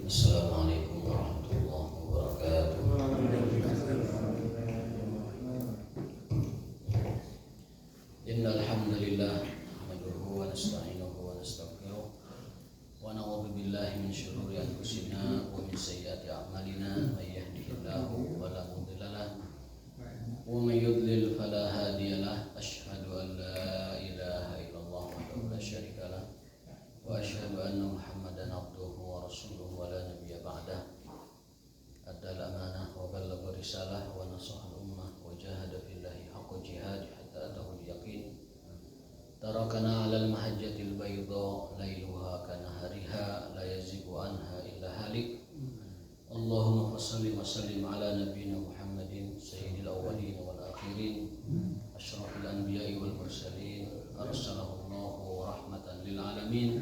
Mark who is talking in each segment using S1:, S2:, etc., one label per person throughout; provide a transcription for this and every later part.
S1: Assalamualaikum warahmatullahi wabarakatuh. Innal hamdalillah nahmaduhu wa nasta'inuhu wa nastaghfiruh wa na'udzu billahi min shururi anfusina wa min sayyiati a'malina may yahdihillahu fala mudilla lahu wa may yudlil fala hadiya lahu. Asyhadu an la ilaha illallah wahdahu la syarika lahu wa asyhadu anna Muhammadan abduhu wa rasuluhu wa la nabiyya ba'dah. Addal amanah wa ballagha risalah wa nasaha al-ummah wa jahada fillahi haqqa jihadi hatta atahu al-yaqin. Tarakana 'alal mahajjatil bayda lailuha kanahariha la yazigu anha illa halik. Allahumma fassalli wa sallim ala nabiyyina Muhammadin sayyidil awwalin wal akhirin asyrafil anbiya'i wal mursalin arsalahu Allahu rahmatan lil alamin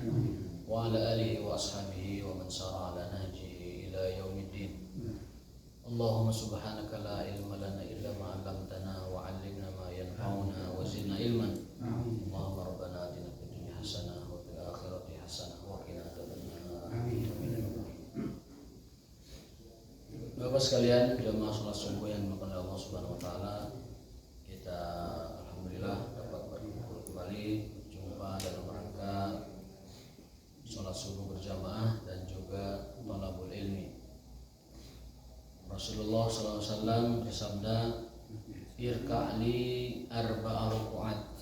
S1: wa ala alihi wa ashabihi wa man sara ala nahjihi ila yaumiddin. Allahumma subhanaka la ilma lana illa ma 'allamtana wa 'allimna ma yanfa'una wa zidna ilman. Allahumma rabbana atina fid dunya hasanah wa fil akhirati hasanah wa qina adzabannar. Bapak sekalian, jamaah salat subuh yang dimuliakan oleh Allah Subhanahu wa taala, kita alhamdulillah dapat berkumpul kembali berjumpa dalam rangka salat subuh berjamaah dan juga thalabul ilmi. Rasulullah SAW bersabda, irka'li arba'a ruku'at,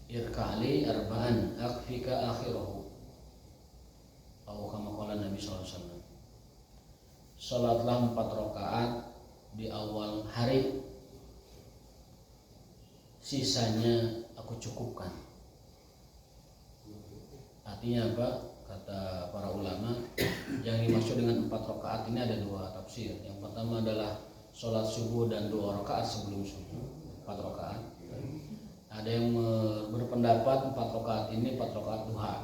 S1: irka'li arba'an akfika akhirahu, atau kama qala Nabi SAW, salatlah 4 rakaat di awal hari, sisanya aku cukupkan. Artinya apa? Kata para ulama, yang dimaksud dengan 4 rakaat ini ada 2 tafsir. Yang pertama adalah sholat subuh dan 2 rakaat sebelum subuh, 4 rakaat. Ada yang berpendapat 4 rakaat ini 4 rakaat duha.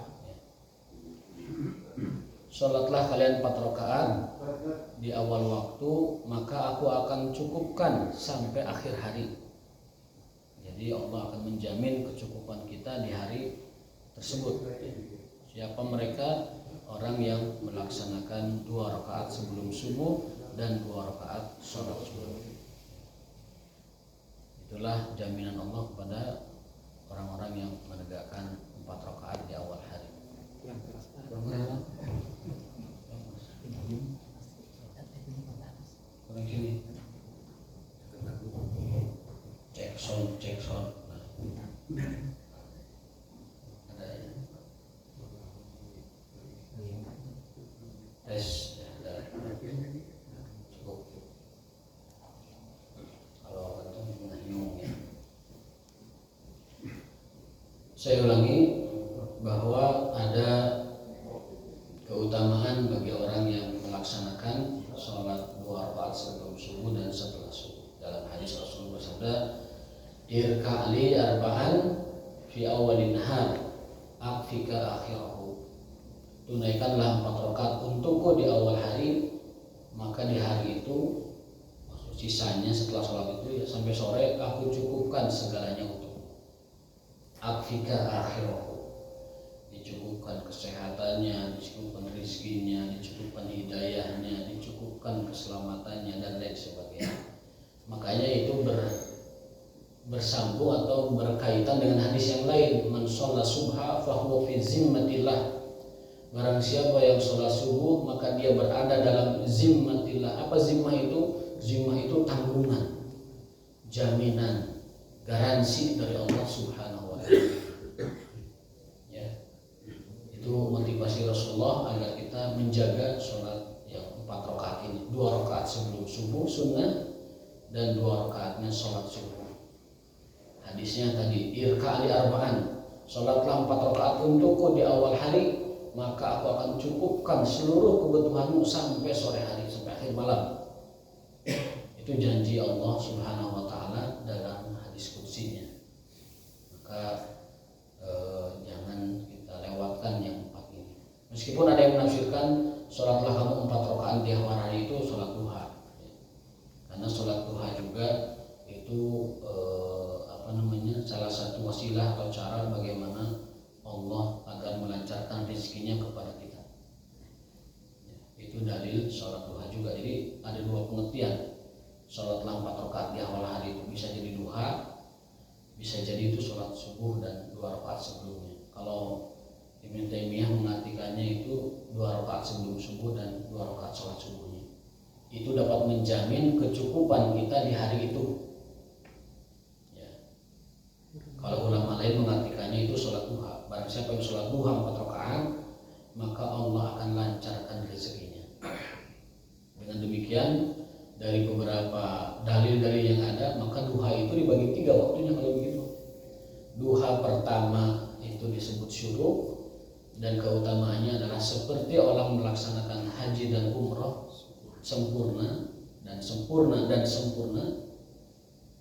S1: Sholatlah kalian 4 rakaat di awal waktu, maka aku akan cukupkan sampai akhir hari. Jadi Allah akan menjamin kecukupan kita di hari tersebut. Siapa mereka? Orang yang melaksanakan 2 rakaat sebelum subuh dan 2 rakaat sholat subuh. Itulah jaminan Allah kepada orang-orang yang menegakkan 4 rakaat di awal hari. Kurang sini. Cek sound. Ada ya. Tes ya, cukup. Kalau itu bingung ya. Saya ulangi bahwa ada keutamaan bagi orang yang melaksanakan sholat 2 rakaat sebelum subuh dan setelah subuh. Dalam hadis Rasulullah bersabda, irka'li arba'an fi awalin nahar akfika akhirahu. Tunaikanlah 4 rakaat untukku di awal hari, maka di hari itu, sisanya setelah sholat itu ya, sampai sore aku cukupkan segalanya untukmu. Akfika akhirahu, dicukupkan kesehatannya, dicukupkan rizkinya, dicukupkan hidayahnya, dicukupkan keselamatannya dan lain sebagainya. Makanya itu bersambung atau berkaitan dengan hadis yang lain, man shalla subha fahuwa fi zimmatillah. Barang siapa yang sholat subuh maka dia berada dalam zimmatillah. Apa zimmah itu? Zimmah itu tanggungan, jaminan, garansi dari Allah Subhanahu wa taala. Ya. Itu motivasi Rasulullah agar kita menjaga sholat yang 4 rakaat ini. 2 rakaat sebelum subuh sunnah dan 2 rakaatnya sholat subuh. Hadisnya tadi, irka'li arba'an, sholatlah 4 rakaat untukku di awal hari, maka aku akan cukupkan seluruh kebutuhanmu sampai sore hari, sampai akhir malam. Itu janji Allah Subhanahu wa taala dalam hadis qudsinya. Maka jangan kita lewatkan yang 4 ini. Meskipun ada yang menafsirkan sholatlah kamu 4 rakaat di awal hari itu sholat duha. Karena sholat duha juga itu salah satu wasilah atau cara bagaimana Allah agar melancarkan rezekinya kepada kita. hari sholat duha juga. Jadi ada dua pengertian. Sholatlah 4 rakaat di awal hari itu bisa jadi duha, bisa jadi itu sholat subuh dan 2 rakaat sebelumnya. Kalau Ibnu Taimiyah mengartikannya itu 2 rakaat sebelum subuh dan 2 rakaat sholat subuhnya. Itu dapat menjamin kecukupan kita di hari itu. Ya. Kalau ulama lain mengartikannya itu sholat duha. Barang siapa yang sholat duha 4 rakaat, maka Allah akan lancarkan rezekinya. Dengan demikian, dari beberapa dalil-dalil yang ada, maka duha itu dibagi 3 waktunya kalau begitu. Duha pertama itu disebut syuruk, dan keutamaannya adalah seperti orang melaksanakan haji dan umrah, sempurna dan sempurna dan sempurna.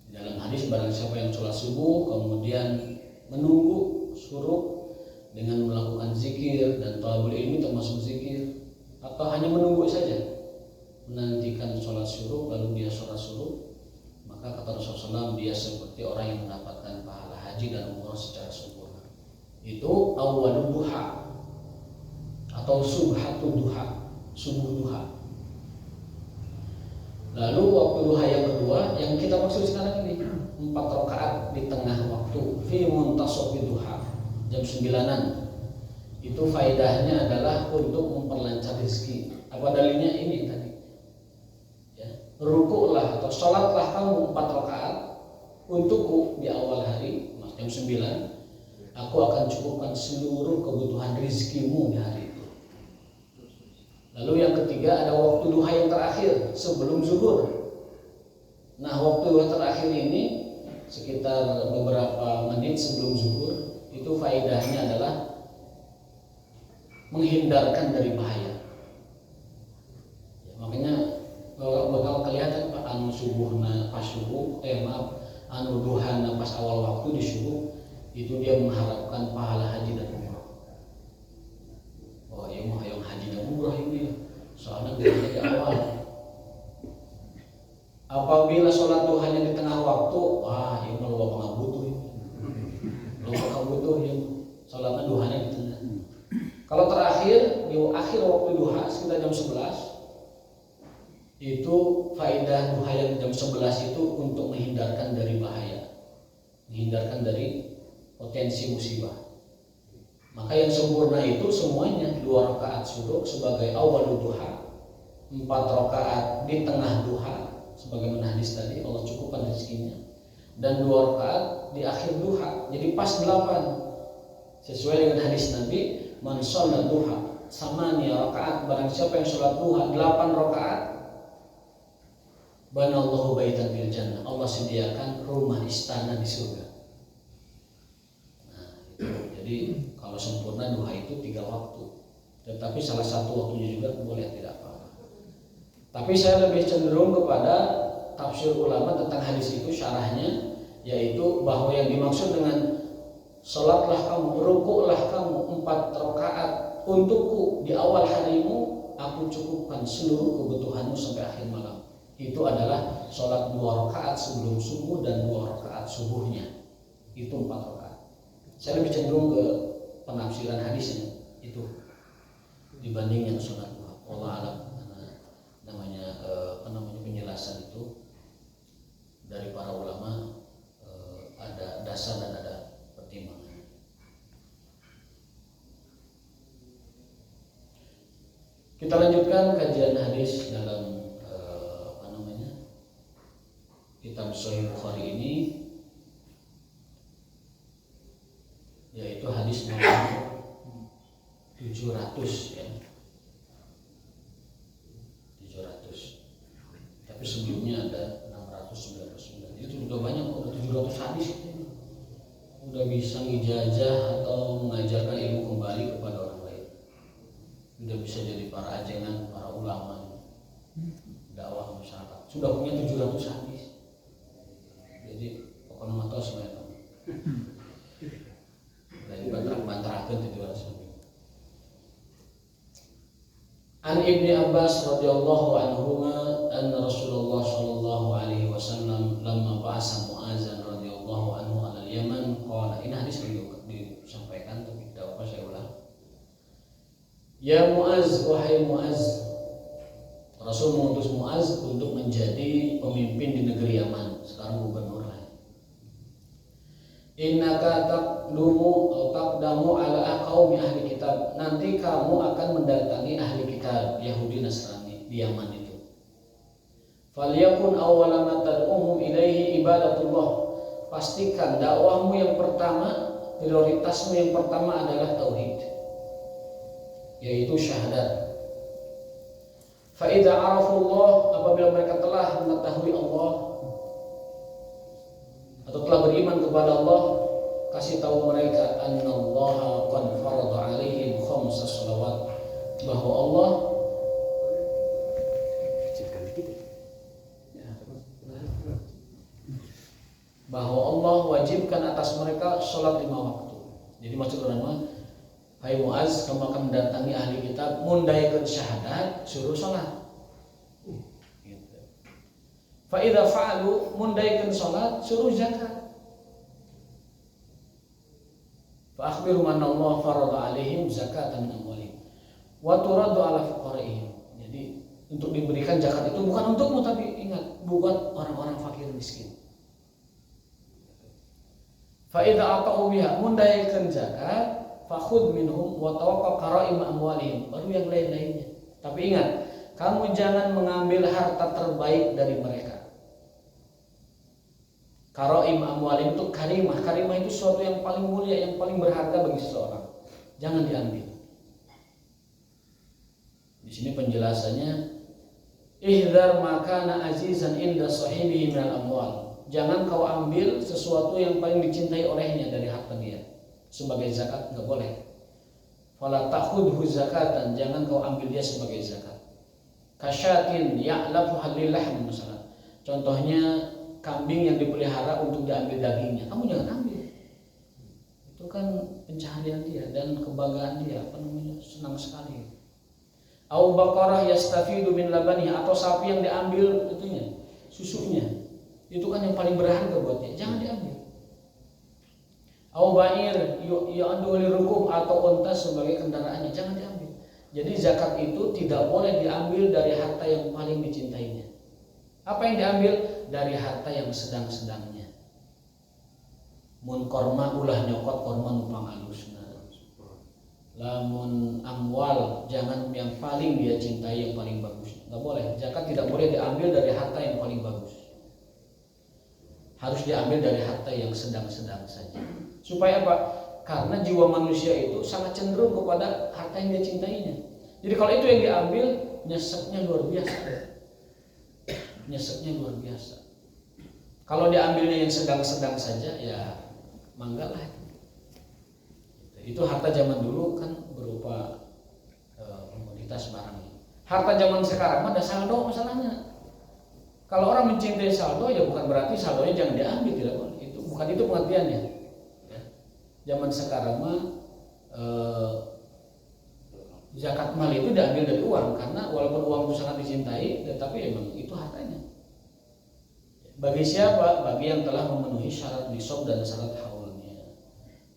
S1: Dalam hadis, barang siapa yang sholat subuh kemudian menunggu syuruk dengan melakukan zikir, dan thalabul ilmi termasuk zikir, atau hanya menunggu saja, menantikan sholat syuruk lalu dia sholat syuruk, maka kata Rasulullah SAW, dia seperti orang yang mendapatkan pahala haji dan umrah secara sempurna. Itu awal duha atau subhatul duha, subuh duha. Lalu waktu duha yang kedua yang kita maksud sekarang ini 4 rakaat di tengah waktu, fi muntasofi duha, jam 9-an. Itu faedahnya adalah untuk memperlancar rezeki. Apa dalilnya? Ini tadi. Rukuklah atau sholatlah kamu 4 rakaat untukku di awal hari, jam 9. Aku akan cukupkan seluruh kebutuhan rezekimu di hari itu. Lalu yang ketiga ada waktu duha yang terakhir sebelum zuhur. Nah, waktu duha terakhir ini sekitar beberapa menit sebelum zuhur, itu faedahnya adalah menghindarkan dari bahaya. Ya, makanya bakal kelihatan Pak anu subuhna pas subuh, anu duhana pas awal waktu di subuh, itu dia mengharapkan pahala haji dan umrah. Oh iya mah yang haji dan umrah ini, soalnya dari awal. Apabila sholat duhanya di tengah waktu, wah ini mah lupa pengabutuh ini. Lupa pengabutuh yang sholatnya duhanya di tengah. Kalau terakhir di akhir waktu duha sekitar jam 11, itu faedah duha yang jam 11 itu untuk menghindarkan dari bahaya, menghindarkan dari potensi musibah. Maka yang sempurna itu semuanya 2 rakaat syuruk sebagai awal duha, 4 rakaat di tengah duha sebagaimana hadis tadi Allah cukupkan rezekinya, dan 2 rakaat di akhir duha. Jadi pas 8 sesuai dengan hadis Nabi, man shalla duha samania rakaat, barang siapa yang sholat duha 8 rakaat, banallahu baitan fil jannah, Allah sediakan rumah istana di surga. Nah, itu. Jadi kalau sempurna duha itu 3 waktu. Tetapi salah satu waktunya juga boleh, tidak apa-apa. Tapi saya lebih cenderung kepada tafsir ulama tentang hadis itu, syarahnya, yaitu bahwa yang dimaksud dengan sholatlah kamu, rukuklah kamu 4 rakaat untukku di awal harimu, aku cukupkan seluruh kebutuhanmu sampai akhir malam. Itu adalah sholat 2 rakaat sebelum subuh dan 2 rakaat subuhnya. Itu 4 rakaat. Saya lebih cenderung ke penafsiran hadisnya itu dibanding yang sholat duha. Allah alam, namanya penjelasan itu dari para ulama ada dasar dan ada pertimbangan. Kita lanjutkan kajian hadis dalam kitab Sahih Bukhari ini, yaitu hadis nomor 700 ya. 700. Tapi sebelumnya ada 699. Itu udah banyak, udah 700 hadis itu. Udah bisa ngijazah atau mengajarkan ilmu kembali kepada orang lain. Udah bisa jadi para ajengan, para ulama, dakwah masyarakat. Sudah punya 700 hadis. Jadi pokoknya mata semuanya dari bantarakan 700. An Ibni Abbas radhiyallahu anhuma anna Rasulullah sallallahu alaihi wasallam lamma ba'asa Mu'adzan radhiyallahu anhu ala Yaman qala. Ini hadis disampaikan tapi tidak apa saya ulang. Ya Mu'adz, wahai Mu'adz, Rasul mengutus Muaz untuk menjadi pemimpin di negeri Yaman, sekarang gubernur lah. Innaka taqdamu ala qaumi ahli kitab. Nanti kamu akan mendatangi ahli kitab Yahudi Nasrani di Yaman itu. Falyakun awwala ma tad'uhum ilaihi ibadatullah. Pastikan dakwahmu yang pertama, prioritasmu yang pertama adalah tauhid, yaitu syahadat. Fa idza arafullah, apabila mereka telah mengetahui Allah atau telah beriman kepada Allah, kasih tahu mereka annallaha qad farada 'alaihim khamsa shalawat, bahwa Allah wajibkan atas mereka sholat 5 waktu. Jadi maksud ulama, hai Muaz, kamu akan mendatangi ahli kitab, mundayakeun syahadat, suruh sholat. Gitu. Fa idza fa'alu, mundayakeun sholat, suruh zakat. Fa akhbiru anna Allah farada 'alaihim zakatan min amwalihim wa turaddu 'ala fuqara'ihim. Jadi untuk diberikan zakat itu bukan untukmu, tapi ingat, buat orang-orang fakir miskin. Fa idza ata'u biha, mundayakeun zakat, fakhudh minhum wa tawaqqa qara'im amwalihim, baru yang lain-lainnya. Tapi ingat, kamu jangan mengambil harta terbaik dari mereka. Qara'im amwalihim itu karimah. Karimah itu sesuatu yang paling mulia, yang paling berharga bagi seseorang. Jangan diambil. Di sini penjelasannya, ihdar makana azizan inda sahibihi minal amwal. Jangan kau ambil sesuatu yang paling dicintai olehnya dari harta dia sebagai zakat, enggak boleh. Fala ta'khudhu zakatan, jangan kau ambil dia sebagai zakat. Kasyatin ya'lafu halillahm misalnya. Contohnya kambing yang dipelihara untuk diambil dagingnya, kamu jangan ambil. Itu kan pencaharian dia dan kebanggaan dia, senang sekali. Au baqarah yastafidu min labaniha, atau sapi yang diambil itunya, susunya. Itu kan yang paling berharga buat dia, jangan diambil. Au ba'ir ya'andu lirukum, atau unta sebagai kendaraannya, jangan diambil. Jadi zakat itu tidak boleh diambil dari harta yang paling dicintainya. Apa yang diambil? Dari harta yang sedang-sedangnya. Mun korma ulah nyokot korma numpang alusna. Lamun amwal, jangan yang paling dia cintai, yang paling bagus. Enggak boleh. Zakat tidak boleh diambil dari harta yang paling bagus. Harus diambil dari harta yang sedang-sedang saja. Supaya apa? Karena jiwa manusia itu sangat cenderung kepada harta yang dia cintainya. Jadi kalau itu yang diambil, nyeseknya luar biasa. Nyeseknya luar biasa. Kalau diambilnya yang sedang-sedang saja, ya manggalah. Itu harta zaman dulu kan berupa komoditas barang. Harta zaman sekarang mah ada saldo masalahnya. Kalau orang mencintai saldo, ya bukan berarti saldonya jangan diambil, tidak boleh. Itu bukan itu pengertiannya. Ya. Zaman sekarang mah zakat mal itu diambil dari uang, karena walaupun uang itu sangat dicintai, tetapi emang itu hartanya. Bagi siapa? Bagi yang telah memenuhi syarat nisab dan syarat haulnya.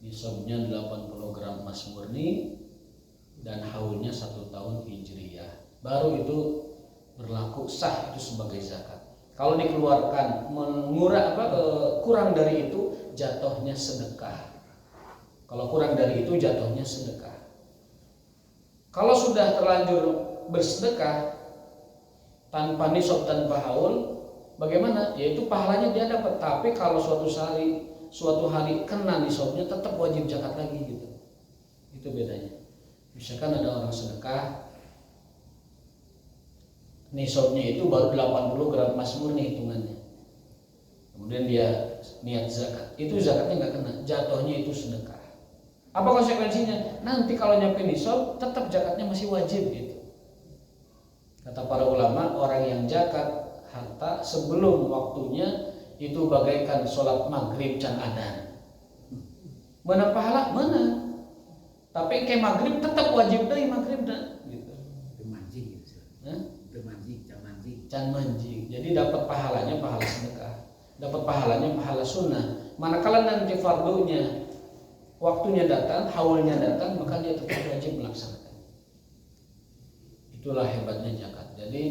S1: Nisabnya 80 gram emas murni dan haulnya 1 tahun hijriyah. Baru itu berlaku sah itu sebagai zakat. Kalau dikeluarkan kurang dari itu, jatuhnya sedekah. Kalau kurang dari itu, jatuhnya sedekah. Kalau sudah terlanjur bersedekah tanpa nisab, tanpa haul, bagaimana? Yaitu pahalanya dia dapat. Tapi kalau suatu hari kena nisabnya, tetap wajib zakat lagi gitu. Itu bedanya. Misalkan ada orang sedekah, nisabnya itu baru 80 gram emas murni hitungannya. Kemudian dia niat zakat, itu zakatnya nggak kena, jatuhnya itu sedekah. Apa konsekuensinya? Nanti kalau nyampe nisab, tetap zakatnya masih wajib gitu. Kata para ulama, orang yang zakat harta sebelum waktunya itu bagaikan sholat maghrib can adan. Mana pahala? Mana? Tapi kayak maghrib tetap wajib deh maghrib dah. Gitu.
S2: Manjing gitu.
S1: Can manjing. Jadi dapat pahalanya pahala sedekah, dapat pahalanya pahala sunnah. Manakala nanti fardunya waktunya datang, haulnya datang, maka dia tetap wajib melaksanakan. Itulah hebatnya zakat. Jadi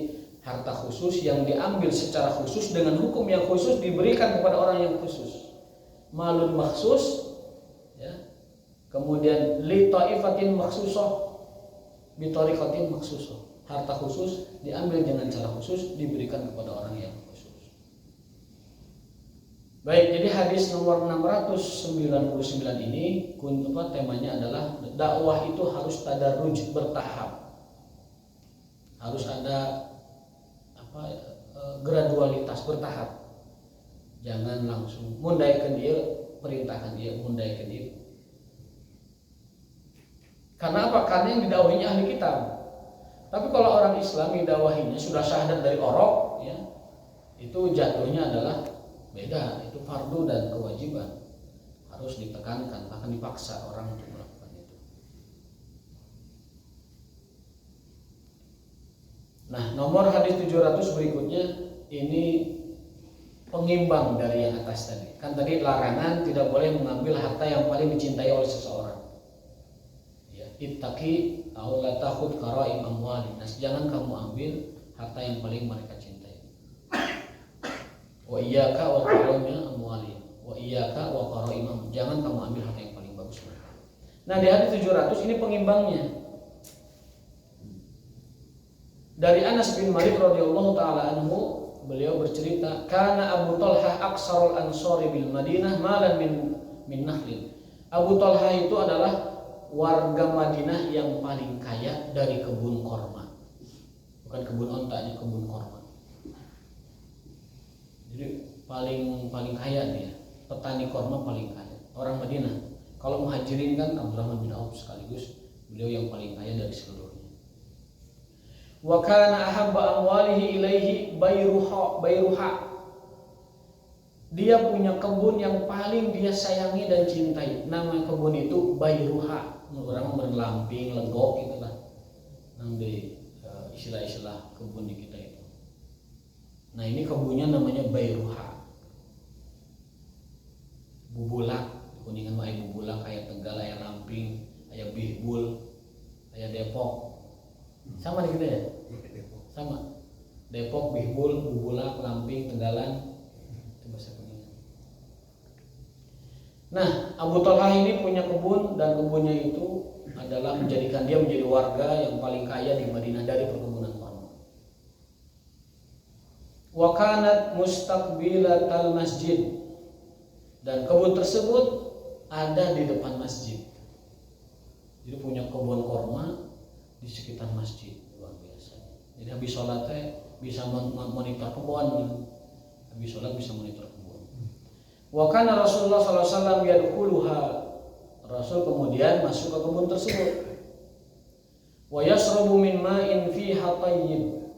S1: harta khusus yang diambil secara khusus dengan hukum yang khusus diberikan kepada orang yang khusus. Malun maksus, ya. Kemudian li taifatin maksusah, bi tariqatin maksusah. Harta khusus diambil dengan cara khusus diberikan kepada orang yang khusus. Baik, jadi hadis nomor 699 ini temanya adalah dakwah itu harus tadarruj, bertahap. Harus ada gradualitas, bertahap. Jangan langsung mundaikan dia, perintahkan dia, mundaikan dia. Karena apa? Karena yang didakwahinya ahli kitab. Tapi kalau orang Islam didakwahinya sudah syahadat dari orok, ya, itu jatuhnya adalah beda. Itu fardu dan kewajiban, harus ditekankan, bahkan dipaksa orang untuk melakukan itu. Nah, nomor hadis 700 berikutnya ini pengimbang dari yang atas tadi. Kan tadi larangan tidak boleh mengambil harta yang paling dicintai oleh seseorang. Ya, ittaqi aw la takhud qara'im amwali nas. Jangan kamu ambil harta yang paling mereka cintai. Wa iyyaka wa qara'im amwali. Wa iyyaka wa qara'im. Jangan kamu ambil harta yang paling bagus mereka. Nah, di hadis 700 ini pengimbangnya. Dari Anas bin Malik radhiyallahu taala anhu, beliau bercerita, kana Abu Talhah aksarul ansori bil Madinah malan min nahlin. Abu Talhah itu adalah warga Madinah yang paling kaya dari kebun korma. Bukan kebun onta, kebun korma. Jadi paling kaya dia, petani korma paling kaya. Orang Madinah. Kalau muhajirin kan Abdurrahman bin Auf sekaligus beliau yang paling kaya dari seluruhnya. Wa kana ahabba amwalihi ilaihi bayruha. Dia punya kebun yang paling dia sayangi dan cintai. Nama kebun itu bayruha. Orang berlamping, legok itulah. Namanya istilah-istilah kebun di kita itu. Nah, ini kebunnya namanya bayruha. Bubulak, Kuningan mah aya bubulak, aya Tegal, aya Lamping, aya Bihbul, aya Depok. Sama di kita ya? Sama. Depok, Bihbul, Bubulak, Lamping, Tegalan. Itu bahasa Kuningan. Nah, Abu Talhah ini punya kebun dan kebunnya itu adalah menjadikan dia menjadi warga yang paling kaya di Madinah dari perkebunan korma. Wa kanat mustaqbilatal masjid. Dan kebun tersebut ada di depan masjid. Jadi punya kebun korma di sekitar masjid, luar biasa. Jadi habis sholat bisa monitor kebun, habis sholat bisa monitor kebun. Wa kana Rasulullah sallallahu alaihi wasallam yadkhuluha. Rasul kemudian masuk ke kebun tersebut. Wa yashrabu min ma'in fiha tayyib.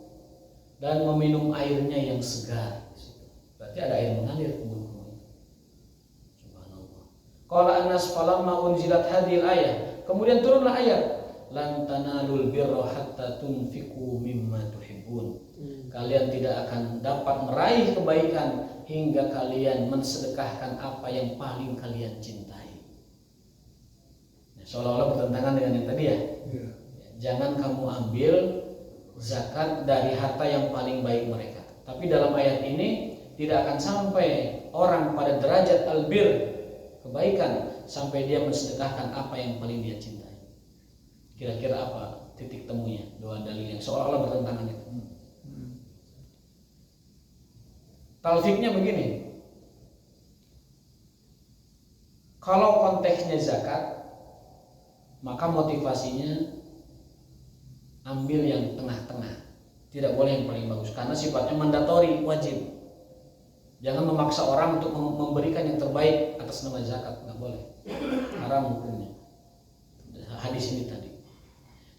S1: Dan meminum airnya yang segar. Berarti ada air mengalir kebun. Subhanallah. Qala Anas falamma unzilat hadhil ayah. Kemudian turunlah ayat lan tanalul birra hatta tunfiqu mimma tuhibbun. Kalian tidak akan dapat meraih kebaikan hingga kalian mensedekahkan apa yang paling kalian cintai. Nah, seolah-olah bertentangan dengan yang tadi ya. Jangan kamu ambil zakat dari harta yang paling baik mereka. Tapi dalam ayat ini tidak akan sampai orang pada derajat albir, kebaikan, sampai dia mensedekahkan apa yang paling dia cintai. Kira-kira apa titik temunya? Dua dalil yang seolah-olah bertentangan itu. Talfiknya begini. Kalau konteksnya zakat, maka motivasinya ambil yang tengah-tengah. Tidak boleh yang paling bagus karena sifatnya mandatori, wajib. Jangan memaksa orang untuk memberikan yang terbaik atas nama zakat, nggak boleh. Haram hukumnya. Hadis ini tadi.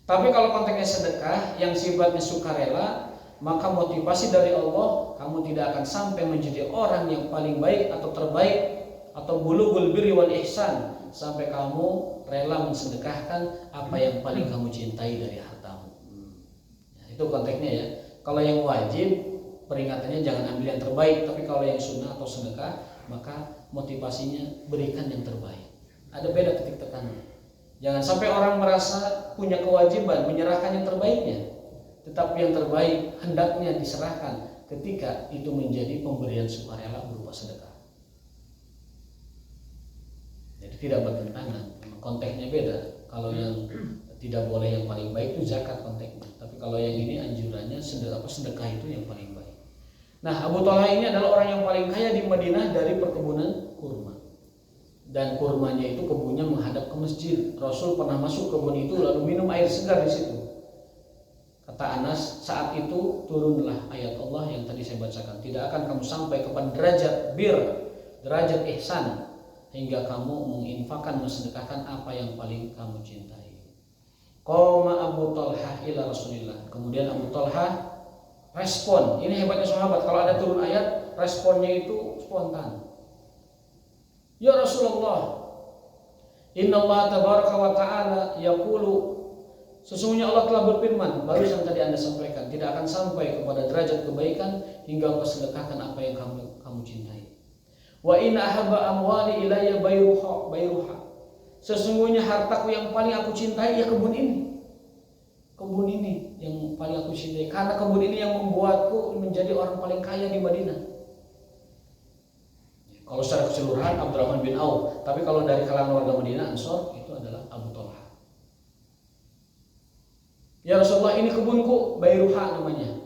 S1: Tapi kalau konteksnya sedekah yang sifatnya sukarela, maka motivasi dari Allah, kamu tidak akan sampai menjadi orang yang paling baik atau terbaik atau bulughul birri wal ihsan sampai kamu rela mensedekahkan apa yang paling kamu cintai dari hartamu. Ya, itu konteksnya ya. Kalau yang wajib peringatannya jangan ambil yang terbaik, tapi kalau yang sunnah atau sedekah maka motivasinya berikan yang terbaik. Ada beda titik tekannya. Jangan sampai orang merasa punya kewajiban menyerahkan yang terbaiknya, tetapi yang terbaik hendaknya diserahkan ketika itu menjadi pemberian sukarela berupa sedekah. Jadi tidak bertentangan, konteksnya beda. Kalau yang tidak boleh yang paling baik itu zakat konteksnya, tapi kalau yang ini anjurannya sedekah itu yang paling baik. Nah, Abu Talha ini adalah orang yang paling kaya di Madinah dari perkebunan kurma. Dan kurmanya itu kebunnya menghadap ke masjid. Rasul pernah masuk kebun itu lalu minum air segar di situ. Kata Anas, saat itu turunlah ayat Allah yang tadi saya bacakan. Tidak akan kamu sampai kepada derajat bir, derajat ihsan, hingga kamu menginfakkan, mensedekahkan apa yang paling kamu cintai. Qoma Abu Talha ila Rasulillah. Kemudian Abu Talha respon. Ini hebatnya sahabat, kalau ada turun ayat, responnya itu spontan. Ya Rasulullah, Inna Allah tabaraka wa ta'ala yaqulu, sesungguhnya Allah telah berfirman, baru yang tadi Anda sampaikan, tidak akan sampai kepada derajat kebaikan hingga kau sedekahkan apa yang kamu cintai. Wa inna ahabba amwali ilayya bayruha. Sesungguhnya hartaku yang paling aku cintai ya kebun ini. Kebun ini yang paling aku cintai, karena kebun ini yang membuatku menjadi orang paling kaya di Madinah. Kalau secara keseluruhan Abdurrahman bin Auf, tapi kalau dari kalangan warga Madinah Ansor itu adalah Abu Talha. Ya Rasulullah, ini kebunku, bayruha namanya.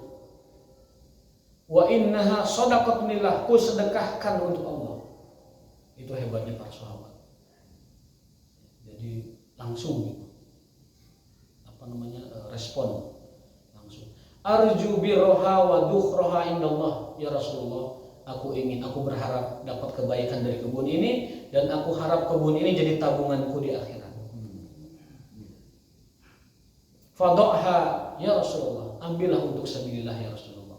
S1: Wa innaha shadaqatun lillah, ku sedekahkan untuk Allah. Itu hebatnya para sahabat. Jadi langsung gitu. Respon langsung. Arju birroha wa dukhroha indallah. Ya Rasulullah, aku berharap dapat kebaikan dari kebun ini, dan aku harap kebun ini jadi tabunganku di akhirat. Fadha'ha ya Rasulullah, ambillah untuk sabilillah ya Rasulullah.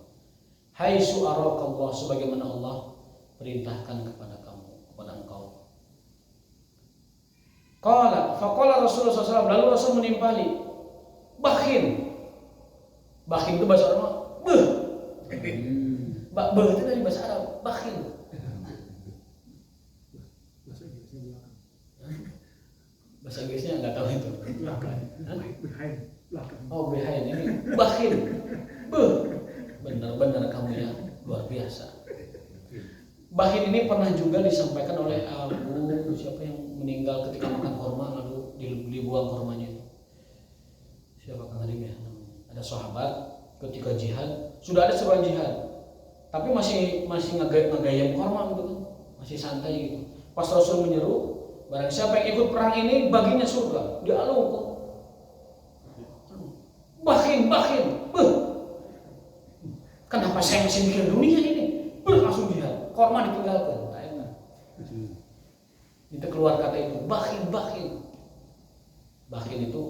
S1: Haitsu arakallah, sebagaimana Allah perintahkan kepada kamu, kepada engkau. Faqala Rasulullah SAW, lalu Rasul menimpali, Bakhil itu bahasa Arab. Beh itu dari bahasa Arab. Bakhil. Bahasa Inggrisnya nggak tahu itu. Oh, behind ini bakhil. Benar-benar kamu ya luar biasa. Bakhil ini pernah juga disampaikan oleh siapa yang meninggal ketika makan korma lalu dibuang kormanya itu. Siapa Kang Adim ya? Ada sahabat ketika jihad, sudah ada seruan jihad, tapi masih ngegayam korma gitu kan, masih santai gitu. Pas Rasul menyeru, barang siapa yang ikut perang ini baginya surga, dia alungkung. Bakhil, kenapa saya masih mikir dunia ini? Langsung jihad, korma ditinggalkan. Itu keluar kata itu, bakhil. Bakhil itu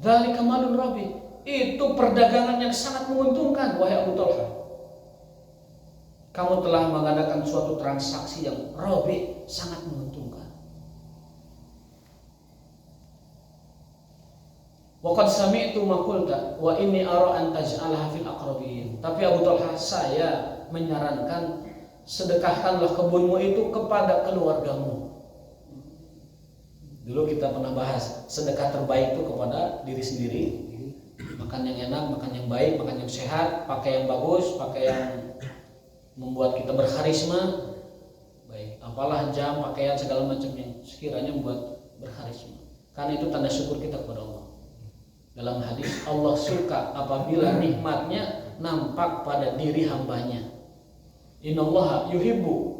S1: Dzalika malun rabi, itu perdagangan yang sangat menguntungkan wahai Abu Talha. Kamu telah mengadakan suatu transaksi yang rabi, sangat menguntungkan. Wa qad sami'tu ma qulta wa inni ara an taj'alaha fil aqrabin. Tapi Abu Talha, saya menyarankan sedekahkanlah kebunmu itu kepada keluargamu. Dulu kita pernah bahas sedekah terbaik itu kepada diri sendiri. Makan yang enak, makan yang baik, makan yang sehat, pakai yang bagus, pakai yang membuat kita berkarisma. Baik, apalah jam, pakaian segala macam yang sekiranya membuat berkarisma. Karena itu tanda syukur kita kepada Allah. Dalam hadis, Allah suka apabila nikmatnya nampak pada diri hambanya. Innallaha yuhibbu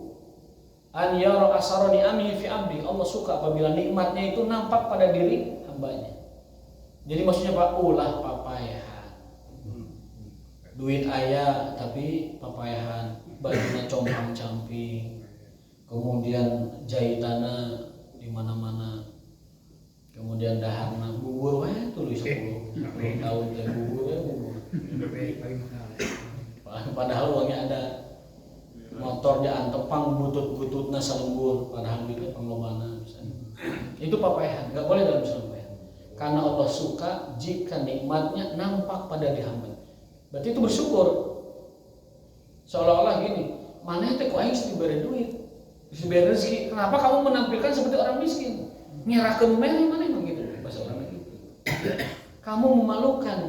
S1: an yara asara ni'amihi fi abdi. Allah suka apabila nikmatnya itu nampak pada diri hambanya. Jadi maksudnya Pak, ulah papayahan. Duit ayah tapi papayahan, bajunya compang-camping. Kemudian jahitannya di mana-mana. Kemudian daharna bubur wae tulis 10 tahun teh bubur. Padahal uangnya ada. Motornya antepang butut-bututna salembur, padahal itu penglomana misalnya. Itu papayahan, enggak boleh dalam Islam. Karena Allah suka jika nikmatnya nampak pada diri hamba. Berarti itu bersyukur. Seolah-olah gini, mana teh kok aing diberi duit, diberi rezeki, kenapa kamu menampilkan seperti orang miskin? Nyerahkeun meh mana emang gitu bahasa orang gitu. Kamu memalukan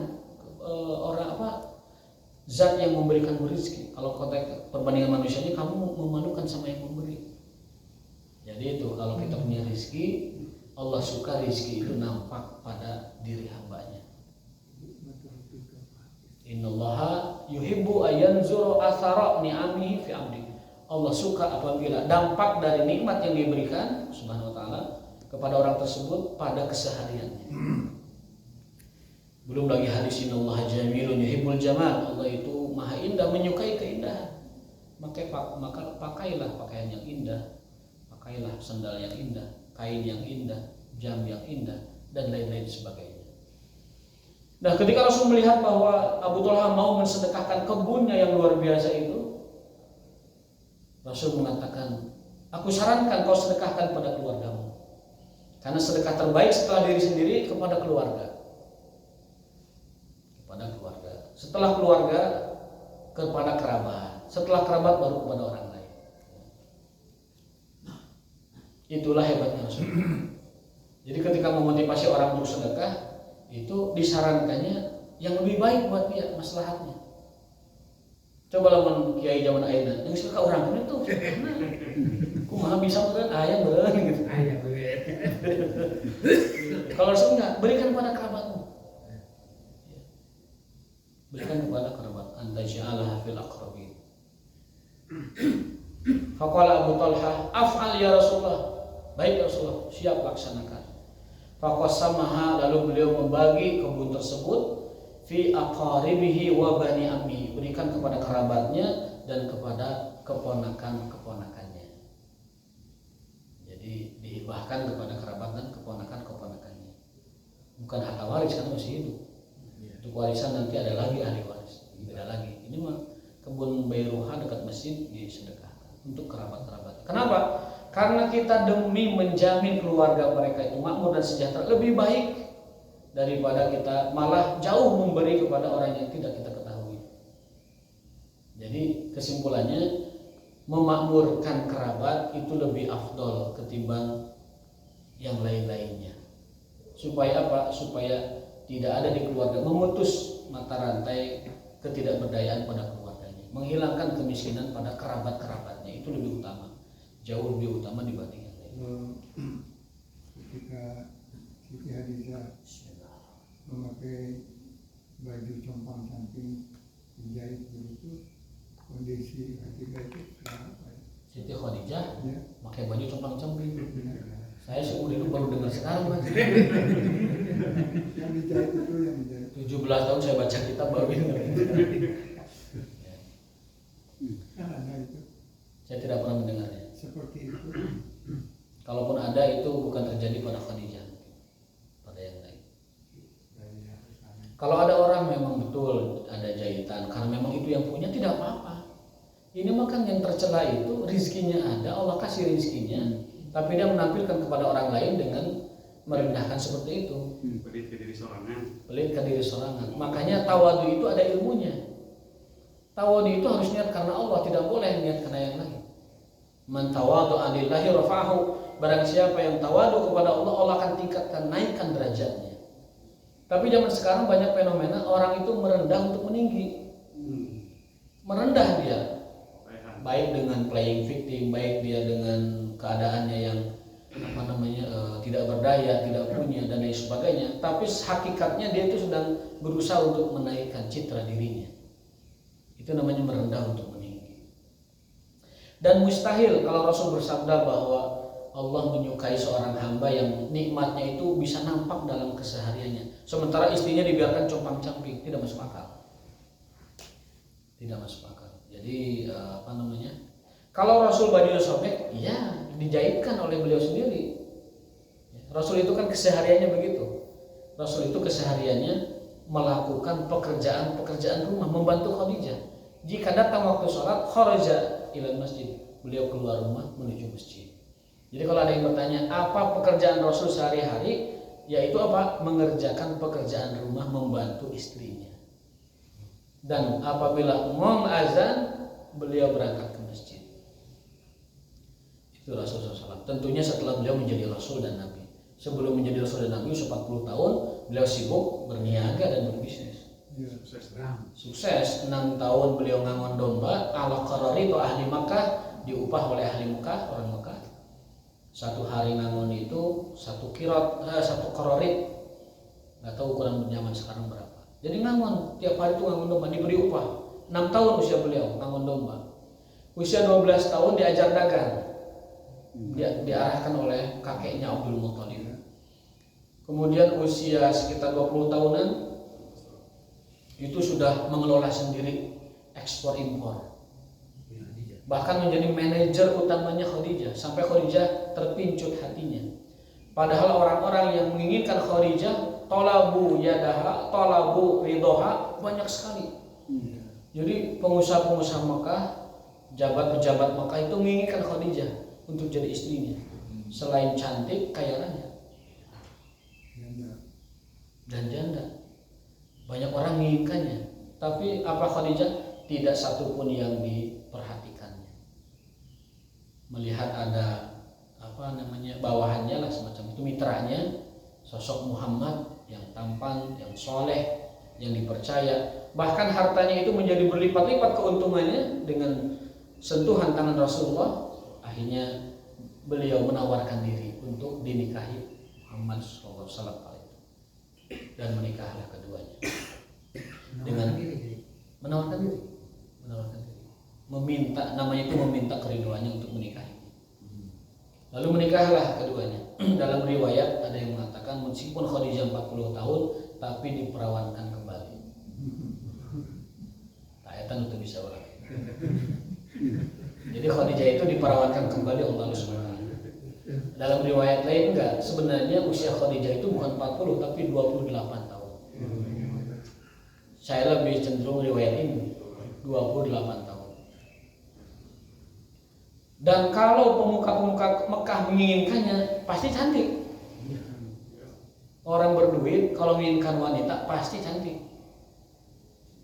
S1: orang zat yang memberikanmu rezeki. Kalau konteks perbandingan manusianya, kamu memalukan sama yang memberi. Jadi itu kalau kita punya rezeki, Allah suka rezeki itu nampak pada diri hambanya. Innallaha yuhibbu ayanzuru athara ni'amihi fi 'abdi. Allah suka apabila dampak dari nikmat yang diberikan Subhanahu wa taala kepada orang tersebut pada kesehariannya. Belum lagi hadis innallaha jamilun yuhibbul jamal. Allah itu maha indah, menyukai keindahan. Maka pakailah pakaian yang indah, pakailah sandal yang indah, kain yang indah, jam yang indah, dan lain-lain sebagainya. Nah, ketika Rasul melihat bahwa Abu Talha mau mensedekahkan kebunnya yang luar biasa itu, Rasul mengatakan, aku sarankan kau sedekahkan pada keluargamu. Karena sedekah terbaik setelah diri sendiri kepada keluarga. Kepada keluarga. Setelah keluarga, kepada kerabat. Setelah kerabat baru kepada orang lain. Itulah hebatnya Rasul. Jadi ketika memotivasi orang untuk sedekah, itu disarankannya yang lebih baik buat dia, maslahatnya. Coba lamun kiai zaman ayeuna, yang suka orang itu kumaha bisa beureun aya beureun gitu. Aya beureun. Kalau Rasul enggak, berikan kepada kerabatmu. Berikan kepada kerabat, anta ja'alaha fil aqrabin. Faqala Abu Talha, af'al ya Rasulullah. Baik Rasulullah, siap laksanakan. Faqasamaha, lalu beliau membagi kebun tersebut fi aqaribihi wa bani ammi, berikan kepada kerabatnya dan kepada keponakan-keponakannya. Jadi dihibahkan kepada kerabat dan keponakan-keponakannya. Bukan harta waris kan masih hidup. Untuk warisan nanti ada lagi ahli waris. Beda lagi. Ini mah kebun Bairuha dekat masjid disedekahkan untuk kerabat-kerabat. Kenapa? Karena kita demi menjamin keluarga mereka itu makmur dan sejahtera lebih baik daripada kita malah jauh memberi kepada orang yang tidak kita ketahui. Jadi kesimpulannya, memakmurkan kerabat itu lebih afdol ketimbang yang lain-lainnya. Supaya apa? Supaya tidak ada di keluarga, memutus mata rantai ketidakberdayaan pada keluarganya, menghilangkan kemiskinan pada kerabat-kerabatnya, itu lebih utama. Jauh lebih utama dibanding yang lain.
S2: Ketika Siti Hadijah memakai baju compang-camping dijahit begitu, kondisi ketika itu apa ya?
S1: Siti Khadijah
S2: Ya.
S1: pakai baju compang-camping. Saya seumur hidup baru dengar sekarang, Mas.
S2: Yang dijahit itu yang dijahit.
S1: 17 tahun saya baca kitab baru dengar.
S2: Ada itu.
S1: Saya tidak pernah mendengarnya.
S2: Seperti itu.
S1: Kalaupun ada, itu bukan terjadi pada Khadijah, pada yang lain. Kalau ada orang memang betul ada jahitan, karena memang itu yang punya, tidak apa-apa. Ini makan yang tercela itu rizkinya ada, Allah kasih rizkinya, tapi dia menampilkan kepada orang lain dengan merendahkan seperti itu.
S3: Pelit ke diri sorangan.
S1: Pelit ke diri sorangan. Makanya tawadu itu ada ilmunya. Tawadu itu harus niat karena Allah, tidak boleh niat karena yang lain. Man tawadhu'a lillahi rafa'ahu. Barang siapa yang tawadu kepada Allah, Allah akan tingkatkan, naikkan derajatnya. Tapi zaman sekarang banyak fenomena orang itu merendah untuk meninggi. Merendah dia. Baik dengan playing victim, baik dia dengan keadaannya yang tidak berdaya, tidak punya dan lain sebagainya. Tapi hakikatnya dia itu sedang berusaha untuk menaikkan citra dirinya. Itu namanya merendah untuk meninggi. Dan mustahil kalau Rasul bersabda bahwa Allah menyukai seorang hamba yang nikmatnya itu bisa nampak dalam kesehariannya, sementara istrinya dibiarkan compang-camping, tidak masuk akal. Tidak masuk akal. Jadi kalau Rasul bajunya sobek, ya dijahitkan oleh beliau sendiri. Rasul itu kan kesehariannya begitu. Rasul itu kesehariannya melakukan pekerjaan rumah, membantu Khadijah. Jika datang waktu sholat, kharaja ilal masjid, beliau keluar rumah menuju masjid. Jadi kalau ada yang bertanya apa pekerjaan Rasul sehari-hari, yaitu apa? Mengerjakan pekerjaan rumah, membantu istrinya. Dan apabila mau azan, beliau berangkat ke masjid. Itu Rasul SAW. Tentunya setelah beliau menjadi Rasul dan Nabi. Sebelum menjadi Rasul dan Nabi 40 tahun, beliau sibuk berniaga dan berbisnis.
S2: Iya.
S1: Sukses 6 tahun beliau ngangon domba ala qarari itu ahli Makkah, diupah oleh ahli Mekah, orang Mekah. Satu hari ngangon itu 1 qarorit, nggak tahu ukuran zaman sekarang berapa. Jadi ngangon tiap hari itu ngangon domba, diberi upah. 6 tahun usia beliau ngangon domba. Usia 12 tahun diajar dagang, diarahkan oleh kakeknya Abdul Muthalib. Kemudian usia sekitar 20 tahunan itu sudah mengelola sendiri ekspor impor. Bahkan menjadi manajer utamanya Khadijah, sampai Khadijah terpincut hatinya. Padahal orang-orang yang menginginkan Khadijah, tolabu yadaha, tolabu ridoha, banyak sekali. Jadi pengusaha-pengusaha Mekah, pejabat-pejabat Mekah itu menginginkan Khadijah untuk jadi istrinya. Selain cantik, kaya raya dan janda. Banyak orang menginginkannya, tapi apa Khadijah? Tidak satu pun yang diperhatikannya. Melihat ada bawahannya lah semacam itu, mitranya, sosok Muhammad yang tampan, yang soleh, yang dipercaya, bahkan hartanya itu menjadi berlipat-lipat keuntungannya dengan sentuhan tangan Rasulullah. Akhirnya beliau menawarkan diri untuk dinikahi Muhammad SAW dan menikahlah keduanya dengan menawarkan diri, meminta keriduannya untuk menikahi. Lalu menikahlah keduanya. Dalam riwayat ada yang mengatakan meskipun Khadijah 40 tahun tapi diperawankan kembali. Ayatan itu bisa orang. Jadi Khadijah itu diperawankan kembali Allah SWT. Dalam riwayat lain enggak, sebenarnya usia Khadijah itu bukan 40 tapi 28 tahun. Saya lebih cenderung riwayat ini 28 tahun. Dan kalau pemuka-pemuka Mekah menginginkannya, pasti cantik. Orang berduit kalau menginginkan wanita pasti cantik.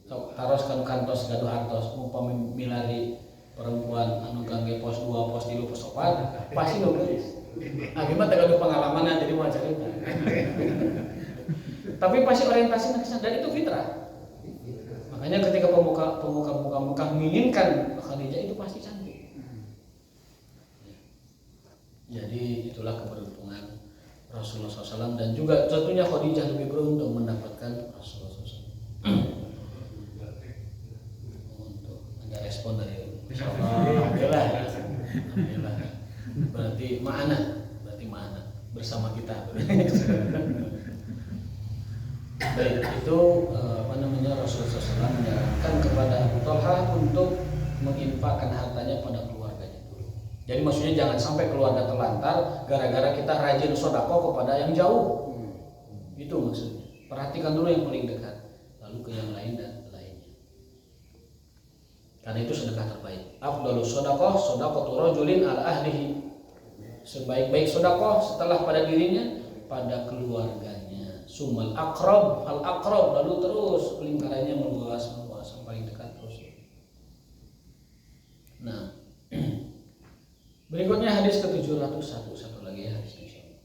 S1: Taroskan kantos gaduh hartos, umpama milari perempuan anu gangge pos 2, pos 3, pos 4, pasti nulis. Akibat gaduh pengalaman jadi mau cerita. Tapi pasti orientasi ke sana, dan itu fitrah. Makanya ketika pemuka Mekah menginginkan Khadijah itu pasti cantik. Jadi itulah keberuntungan Rasulullah SAW, dan juga tentunya Khadijah lebih beruntung mendapatkan Rasulullah SAW. Untuk ada respon dari Alhamdulillah. Berarti mana bersama kita. Baik, itu Rasulullah SAW menyarankan kepada Abu Talha untuk menginfakkan hartanya pada keluarganya dulu. Jadi maksudnya jangan sampai keluarga terlantar gara-gara kita rajin sedekah kepada yang jauh. Itu maksudnya. Perhatikan dulu yang paling dekat, lalu ke yang lain dan lainnya. Karena itu sedekah terbaik. Afdhalus shadaqah shadaqatu rajulin ala ahlihi. Sebaik-baik sedekah setelah pada dirinya, pada keluarganya. Sumal aqrab, al aqrab, lalu terus lingkarannya meluas yang paling dekat terus. Nah, berikutnya hadis ke-701, satu lagi ya hadis insyaallah.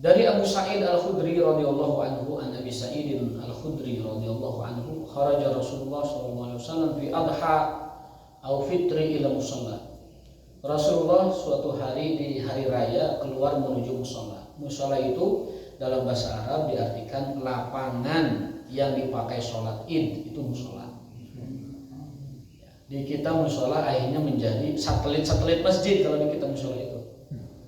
S1: Dari Abu Sa'id Al-Khudri radhiyallahu anhu, an Abi Sa'id Al-Khudri radhiyallahu anhu, kharaja Rasulullah sallallahu alaihi wasallam fi adha au fitri ila musalla. Rasulullah suatu hari di hari raya keluar menuju musalla. Musalla itu dalam bahasa Arab diartikan lapangan yang dipakai sholat Id, itu musalla. Di kita musalla akhirnya menjadi satelit masjid kalau di kita musalla itu.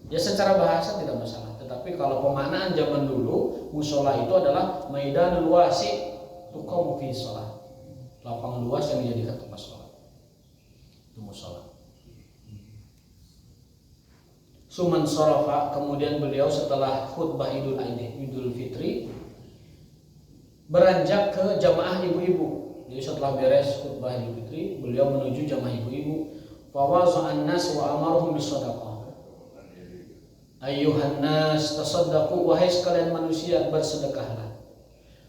S1: Ya secara bahasa tidak masalah, tetapi kalau pemaknaan zaman dulu musalla itu adalah maidanul wasi' tuqamu fi shalah. Lapangan luas yang dijadikan tempat sholat. Itu musalla. Suman sorofa, kemudian beliau setelah khutbah Idul Fitri beranjak ke jamaah ibu-ibu. Jadi setelah beres khutbah Idul Fitri, beliau menuju jamaah ibu-ibu. Fawaza'an nas wa amaruhum bisadaqah. Ayyuhan nas tasaddaqu, wahai sekalian manusia bersedekahlah.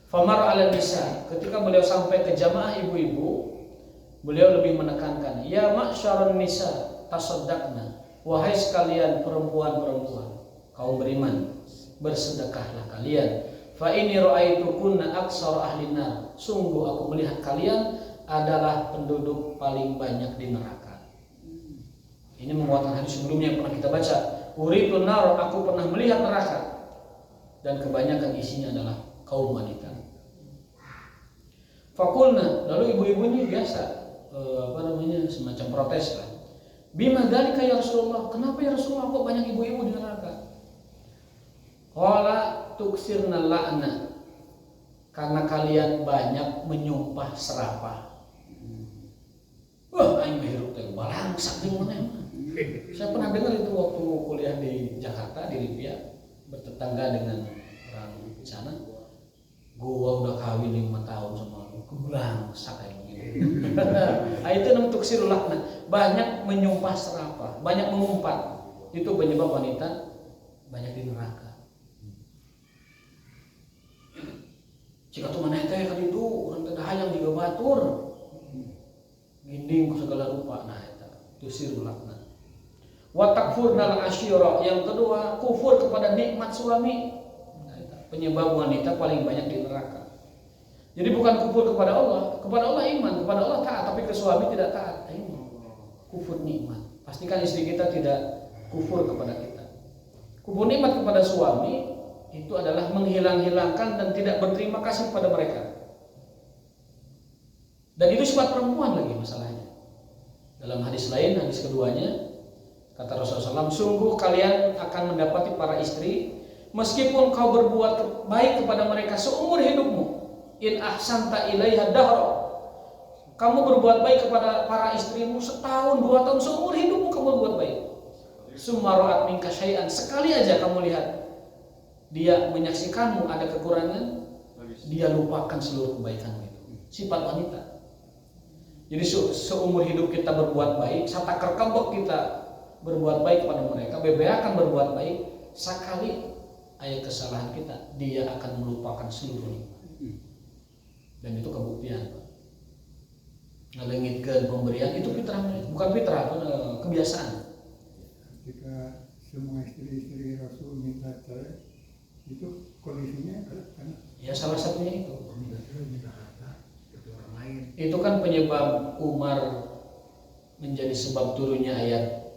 S1: Famar 'ala nisa, ketika beliau sampai ke jamaah ibu-ibu, beliau lebih menekankan, ya ma'syaran nisa tasaddaqna. Wahai sekalian perempuan-perempuan kaum beriman, bersedekahlah kalian. Fa inni ra'aitukunna aktsara ahli nar. Sungguh aku melihat kalian adalah penduduk paling banyak di neraka. Ini menguatkan hadis sebelumnya yang pernah kita baca. Uritun nar, aku pernah melihat neraka dan kebanyakan isinya adalah kaum wanita. Fakulna, lalu ibu-ibu ini biasa semacam protes lah. Bima dzalika ya Rasulullah, kenapa ya Rasulullah kok banyak ibu-ibu di neraka? Qala tuksirna la'na, karena kalian banyak menyumpah serapah. Wah, aing mah teh balangsak di mana. Saya pernah dengar itu waktu kuliah di Jakarta di Libya, bertetangga dengan orang di sana. Gua udah kawin 5 tahun sama lu, balangsak kayak gitu. Itu namanya tuksirul la'na, banyak menyumpah serapah, banyak mengumpat. Itu penyebab wanita banyak di neraka. Jika tuh mana teh kan itu orang teh hayang juga batur. Ginding ku segala rupa. Nah eta tusirul lakna. Wa takfurnal asyira, yang kedua kufur kepada nikmat suami. Nah, eta penyebab wanita paling banyak di neraka. Jadi bukan kufur kepada Allah iman, kepada Allah taat, tapi ke suami tidak taat. Ini kufur nikmat. Pastikan istri kita tidak kufur kepada kita. Kufur nikmat kepada suami itu adalah menghilang-hilangkan dan tidak berterima kasih kepada mereka. Dan itu sifat perempuan lagi masalahnya. Dalam hadis lain, hadis keduanya, kata Rasulullah SAW, sungguh kalian akan mendapati para istri, meskipun kau berbuat baik kepada mereka seumur hidupmu, in ahsanta ilaiha dahra, kamu berbuat baik kepada para istrimu setahun, 2 tahun, seumur hidupmu kamu berbuat baik. Summa ra'at minka syai'an, sekali aja kamu lihat dia menyaksikanmu ada kekurangan, dia lupakan seluruh kebaikanmu itu. Sifat wanita. Jadi seumur hidup kita berbuat baik, satakar kembok kita berbuat baik kepada mereka, akan berbuat baik, sekali ayat kesalahan kita, dia akan melupakan seluruhnya. Dan itu kebuktian, Pak. Ngelengitkan pemberian itu fitrah, bukan fitrah, kebiasaan.
S2: Ketika semua istri-istri Rasul minta cerai, itu kondisinya karena
S1: ya salah satunya itu. Itu kan penyebab Umar menjadi sebab turunnya ayat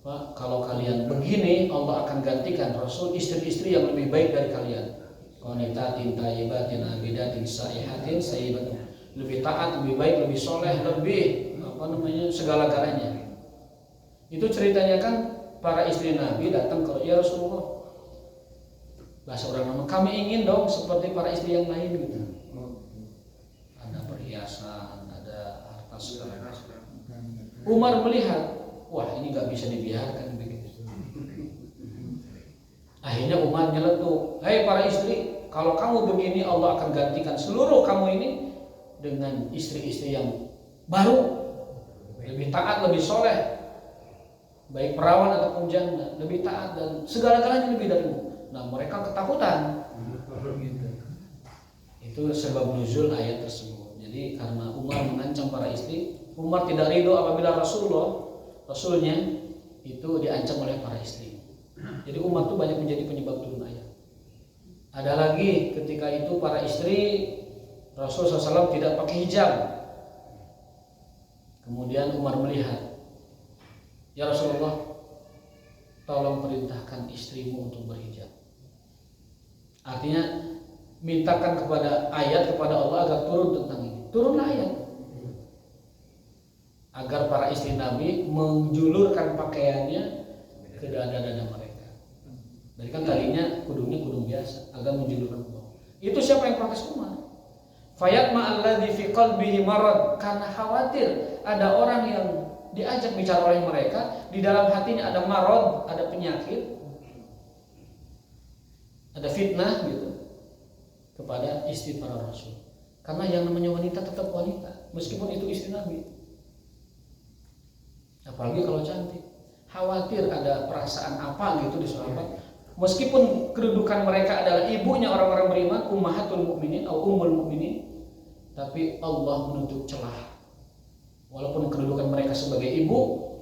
S1: apa? Kalau kalian begini, Allah akan gantikan Rasul istri-istri yang lebih baik dari kalian. Qanitatin thayyibatin abidatin saihatin sayyibatin, lebih taat, lebih baik, lebih soleh, lebih segala-galanya. Itu ceritanya kan para istri Nabi datang ke ya Rasulullah, bahasa orang nama, kami ingin dong seperti para istri yang lain gitu. Ada perhiasan, ada harta segala macam. Umar melihat, wah ini nggak bisa dibiarkan begitu. Akhirnya Umar nyeletuk, hei para istri, kalau kamu begini Allah akan gantikan seluruh kamu ini dengan istri-istri yang baru, lebih taat, lebih soleh, baik perawan ataupun janda, lebih taat dan segala-galanya lebih darimu. Nah mereka ketakutan. Itu sebab nuzul ayat tersebut. Jadi karena Umar mengancam para istri, Umar tidak ridho apabila Rasulnya itu diancam oleh para istri. Jadi Umar itu banyak menjadi penyebab turun ayat. Ada lagi ketika itu para istri Rasul SAW tidak pakai hijab. Kemudian Umar melihat, ya Rasulullah, tolong perintahkan istrimu untuk berhijab. Artinya mintakan kepada Allah agar turun tentang ini. Turunlah ayat agar para istri Nabi menjulurkan pakaiannya ke dada-dada mereka. Jadi kan tadinya kudung biasa, agar menjulurkan ke bawah. Itu siapa yang protes? Umar. Fayatma alladzi fi qalbihi marad, karena khawatir ada orang yang diajak bicara oleh mereka, di dalam hatinya ada marad, ada penyakit, ada fitnah gitu kepada istri para Rasul. Karena yang namanya wanita tetap wanita, meskipun itu istri Nabi. Apalagi kalau cantik. Khawatir ada perasaan apa gitu di sahabat. Meskipun kedudukan mereka adalah ibunya orang-orang beriman, ummahatul mukminin atau ummul mukminin, tapi Allah menutup celah. Walaupun kedudukan mereka sebagai ibu,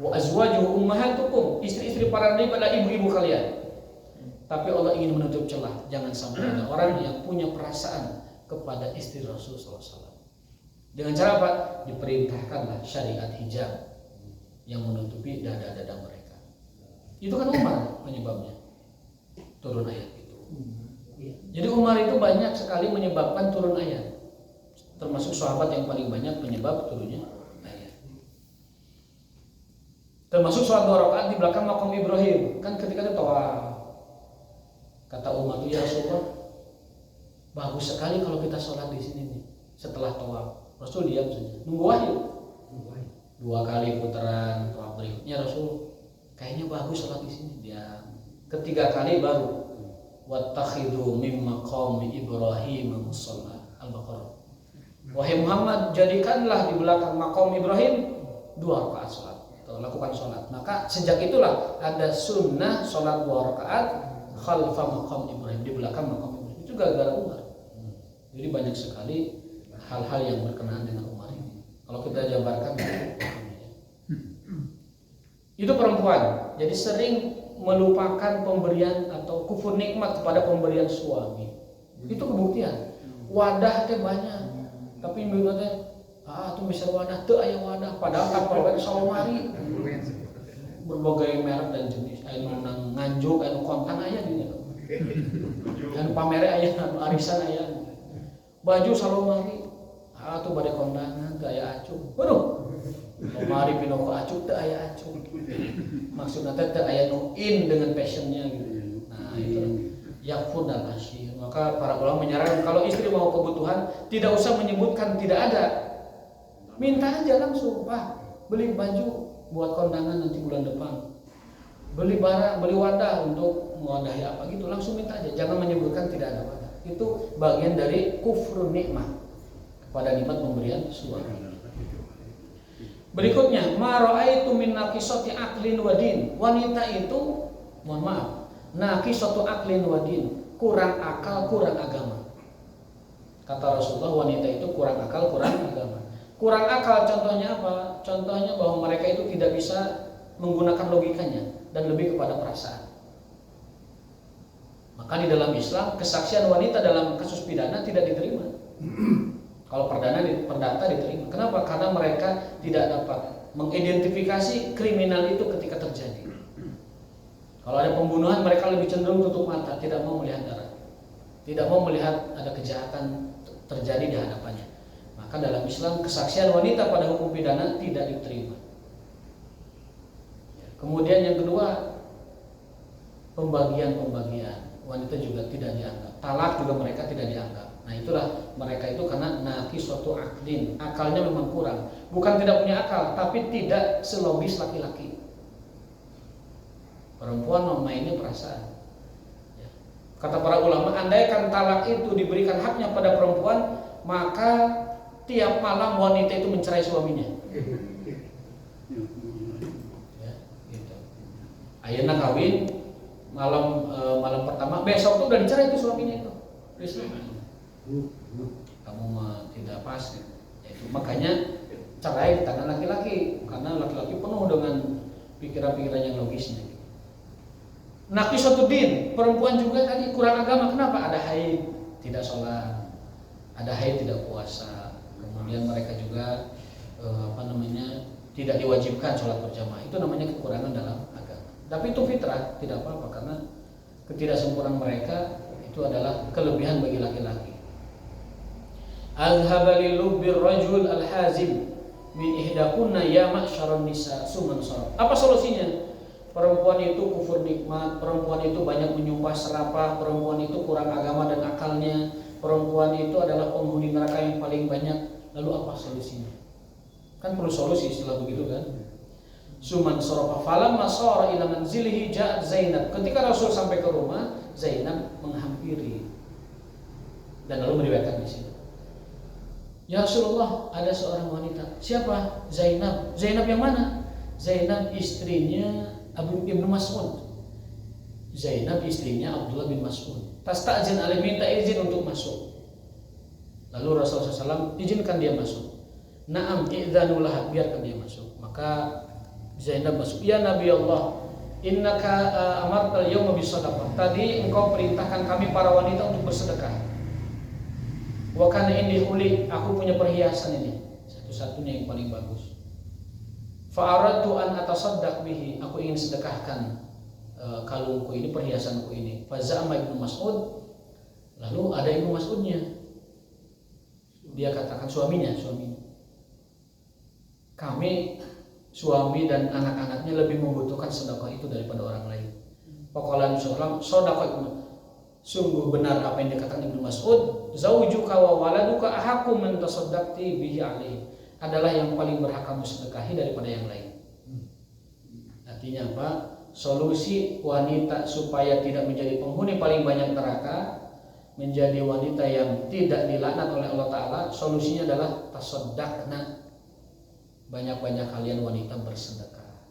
S1: wa azwajuhum ummahatukum, istri-istri para nabi adalah ibu-ibu kalian. Tapi Allah ingin menutup celah, jangan sampai ada orang yang punya perasaan kepada istri Rasul SAW. Dengan cara apa? Diperintahkanlah syariat hijab yang menutupi dada-dada mereka. Itu kan Umar penyebabnya turun ayat itu. Jadi Umar itu banyak sekali menyebabkan turun ayat, termasuk sahabat yang paling banyak penyebab turunnya ayat. Termasuk sholat 2 rakaat di belakang makam Ibrahim, kan ketika itu tawaf. Kata Umar, ya Rasulullah, bagus sekali kalau kita sholat di sini nih setelah tawaf. Rasul diam saja, nunggu wahyu. 2 kali putaran tawaf berikutnya Rasul, kayaknya bagus sholat di sini. Diam. 3 kali baru, wattakhidhu min maqami Ibrahim musalla. Al-Baqarah. Wahai Muhammad, jadikanlah di belakang makam Ibrahim 2 rakaat sholat. Lakukan sholat. Maka sejak itulah ada sunnah sholat 2 rakaat khalfa maqam Ibrahim, di belakang maqam Ibrahim. Itu gara-gara Umar. Jadi banyak sekali hal-hal yang berkenaan dengan Umar ini. Kalau kita jabarkan itu perempuan. Jadi sering melupakan pemberian atau kufur nikmat kepada pemberian suami. Itu kebuktian. Wadah teh banyak. Tapi mbak teh tuh bisa wadah teu aya wadah padahal kapal salomari. Berbagai merek dan jenis, aya nu nganjuk, aya nu kontan aya di dinya. Anu pamere aya, anu arisan aya. Baju salomari, tuh bade kondangan teu aya acung. Waduh. Salomari pino ka acung teu aya acung. Maksudna teh teu aya nu in dengan passionnya gitu. Nah, itu yakfur dan asyir. Maka para ulama menyarankan kalau istri mau kebutuhan tidak usah menyebutkan tidak ada. Minta aja langsung, Pak, beli baju buat kondangan nanti bulan depan, beli barang, beli wadah untuk mewadahi apa gitu, langsung minta aja, jangan menyebutkan tidak ada wadah. Itu bagian dari kufur nikmat kepada nikmat pemberian suami. Berikutnya, ma ra'aitu min naqisati aqlin wa din. Wanita itu, mohon maaf, naqisatu aqlin wa din, kurang akal, kurang agama. Kata Rasulullah, wanita itu kurang akal, kurang agama. Kurang akal contohnya apa? Contohnya bahwa mereka itu tidak bisa menggunakan logikanya dan lebih kepada perasaan. Maka di dalam Islam kesaksian wanita dalam kasus pidana tidak diterima. Kalau perdata diterima. Kenapa? Karena mereka tidak dapat mengidentifikasi kriminal itu ketika terjadi. Kalau ada pembunuhan mereka lebih cenderung tutup mata, tidak mau melihat darah, tidak mau melihat ada kejahatan terjadi di hadapannya. Maka dalam Islam kesaksian wanita pada hukum pidana tidak diterima. Kemudian yang kedua, pembagian wanita juga tidak dianggap. Talak juga mereka tidak dianggap. Nah itulah mereka itu karena naqisatu aqlin, akalnya memang kurang. Bukan tidak punya akal, tapi tidak selogis laki-laki. Perempuan memainnya perasaan. Kata para ulama, andaikan talak itu diberikan haknya pada perempuan, maka tiap malam wanita itu mencerai suaminya. Ya, gitu. Ayeuna kawin malam pertama, besok tuh udah dicerai itu suaminya itu. Kamu mah tidak pas. Itu makanya cerai di tangan laki-laki, karena laki-laki penuh dengan pikiran-pikiran yang logisnya. Naqisatu din, perempuan juga tadi kurang agama. Kenapa? Ada haid, tidak sholat, ada haid tidak puasa. Kemudian mereka juga tidak diwajibkan sholat berjamaah. Itu namanya kekurangan dalam agama. Tapi itu fitrah, tidak apa-apa karena ketidaksempurnaan mereka itu adalah kelebihan bagi laki-laki. Azhaba lilubbir rajul alhazim min ihdakunna ya ma'syaron nisa suman sorab. Apa solusinya? Perempuan itu kufur nikmat, perempuan itu banyak menyumpah serapah, perempuan itu kurang agama dan akalnya, perempuan itu adalah penghuni neraka yang paling banyak. Lalu apa solusinya? Kan perlu solusi setelah begitu kan? Suman sorofa falamma sara ila manzilihi ja'at Zainab. Ketika Rasul sampai ke rumah, Zainab menghampiri dan lalu meriwayatkan di sini. Ya Rasulullah, ada seorang wanita. Siapa? Zainab. Zainab yang mana? Zainab istrinya Abu Ibn Mas'ud. Zainab istrinya Abdullah bin Mas'ud. Tasta'zin alaih, minta izin untuk masuk. Lalu Rasulullah SAW izinkan dia masuk. Na'am i'dzanulah, biarkan dia masuk. Maka Zainab masuk. Ya Nabi Allah,
S3: innaka amartal yawma bisadaqah. Tadi engkau perintahkan kami para wanita untuk bersedekah. Wa kana indi uli, aku punya perhiasan ini, satu-satunya yang paling bagus. Fa aradtu an atasaddaq bihi, aku ingin sedekahkan kalungku ini, perhiasanku ini. Fa za'ama Ibnu Mas'ud, lalu ada Ibnu Mas'udnya. Dia katakan suaminya, kami suami dan anak-anaknya lebih membutuhkan sedekah itu daripada orang lain. Faqala Rasulullah, sedekah itu sungguh benar apa yang dikatakan Ibnu Mas'ud, zaujuka wa waladuka ahaqqu man tasaddaqti bihi alaihi, adalah yang paling berhak kamu sedekahi daripada yang lain. Artinya apa? Solusi wanita supaya tidak menjadi penghuni paling banyak neraka, menjadi wanita yang tidak dilaknat oleh Allah Ta'ala, solusinya adalah tasaddaqna. Banyak-banyak kalian wanita bersedekah.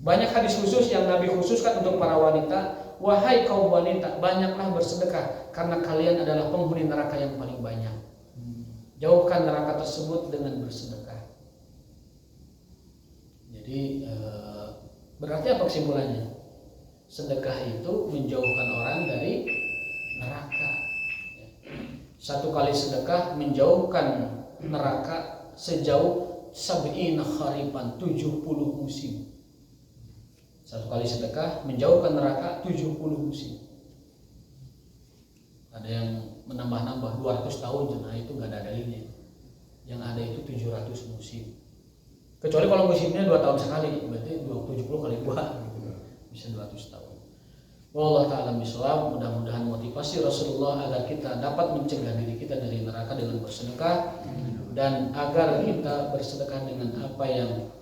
S3: Banyak hadis khusus yang Nabi khususkan untuk para wanita. Wahai kaum wanita, banyaklah bersedekah, karena kalian adalah penghuni neraka yang paling banyak. Jauhkan neraka tersebut dengan bersedekah. Jadi berarti apa kesimpulannya? Sedekah itu menjauhkan orang dari neraka. Satu kali sedekah menjauhkan neraka sejauh sab'ina khariban, 70 musim. Satu kali sedekah menjauhkan neraka 70 musim. Ada yang menambah-nambah 200 tahun, nah itu nggak ada dalilnya. Yang ada itu 700 musim. Kecuali kalau musimnya 2 tahun sekali, berarti 70 kali 2 gitu. Bisa 200 tahun. Wallahu ta'ala bishawab. Mudah-mudahan motivasi Rasulullah agar kita dapat mencegah diri kita dari neraka dengan bersedekah, dan agar kita bersedekah dengan apa yang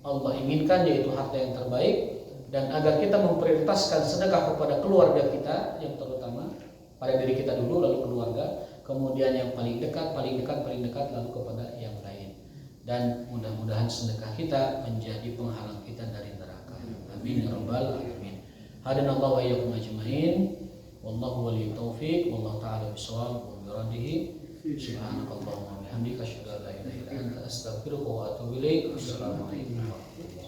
S3: Allah inginkan, yaitu harta yang terbaik, dan agar kita memprioritaskan sedekah kepada keluarga kita yang terutama, pada diri kita dulu, lalu keluarga, kemudian yang paling dekat, lalu kepada yang lain. Dan mudah-mudahan sedekah kita menjadi penghalang kita dari neraka. Amin ya rabbal alamin. Hadanallahu wa iyyakum ajmain. Wallahu waliyut taufiq. Wallahu ta'ala bishawab wa biradhihi. Subhanakallahumma wa bihamdika asyhadu an la ilaha illa anta astaghfiruka wa atubu ilaik. Assalamualaikum warahmatullahi wabarakatuh.